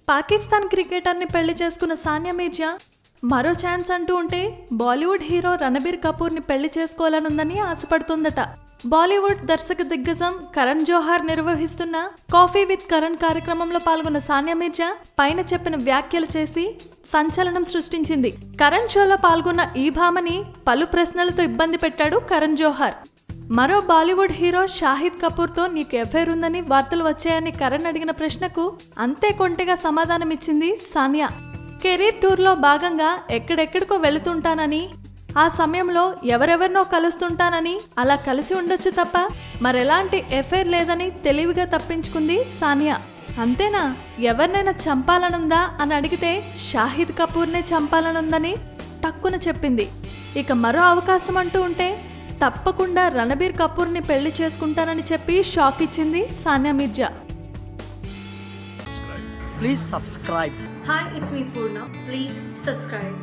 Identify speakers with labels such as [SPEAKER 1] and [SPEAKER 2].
[SPEAKER 1] పాకిస్తాన్ క్రికెటర్ని పెళ్లి చేసుకున్న సానియా మీర్జా మరో ఛాన్స్ అంటూ ఉంటే బాలీవుడ్ హీరో రణబీర్ కపూర్ని పెళ్లి చేసుకోవాలనుందని ఆశపడుతుందట. బాలీవుడ్ దర్శక దిగ్గజం కరణ్ జోహార్ నిర్వహిస్తున్న కాఫీ విత్ కరణ్ కార్యక్రమంలో పాల్గొన్న సానియా మీర్జా పైన చెప్పిన వ్యాఖ్యలు చేసి సంచలనం సృష్టించింది. కరణ్ షోలో పాల్గొన్న ఈ భామని పలు ప్రశ్నలతో ఇబ్బంది పెట్టాడు కరణ్ జోహార్. మరో బాలీవుడ్ హీరో షాహిద్ కపూర్తో నీకు ఎఫైర్ ఉందని వార్తలు వచ్చాయని కరణ్ అడిగిన ప్రశ్నకు అంతే కొంటెగా సమాధానమిచ్చింది సానియా. కెరీర్ టూర్లో భాగంగా ఎక్కడెక్కడికో వెళుతుంటానని, ఆ సమయంలో ఎవరెవరినో కలుస్తుంటానని, అలా కలిసి ఉండొచ్చు తప్ప మరెలాంటి ఎఫైర్ లేదని తెలివిగా తప్పించుకుంది సానియా. అంతేనా, ఎవరినైనా చంపాలనుందా అని అడిగితే షాహిద్ కపూర్నే చంపాలనుందని టక్కున చెప్పింది. ఇక మరో అవకాశం అంటూ ఉంటే తప్పకుండా రణబీర్ కపూర్ని పెళ్లి చేసుకుంటానని చెప్పి షాక్ ఇచ్చింది Sania Mirza.
[SPEAKER 2] Please subscribe.
[SPEAKER 3] Hi, it's me Purna. Please subscribe.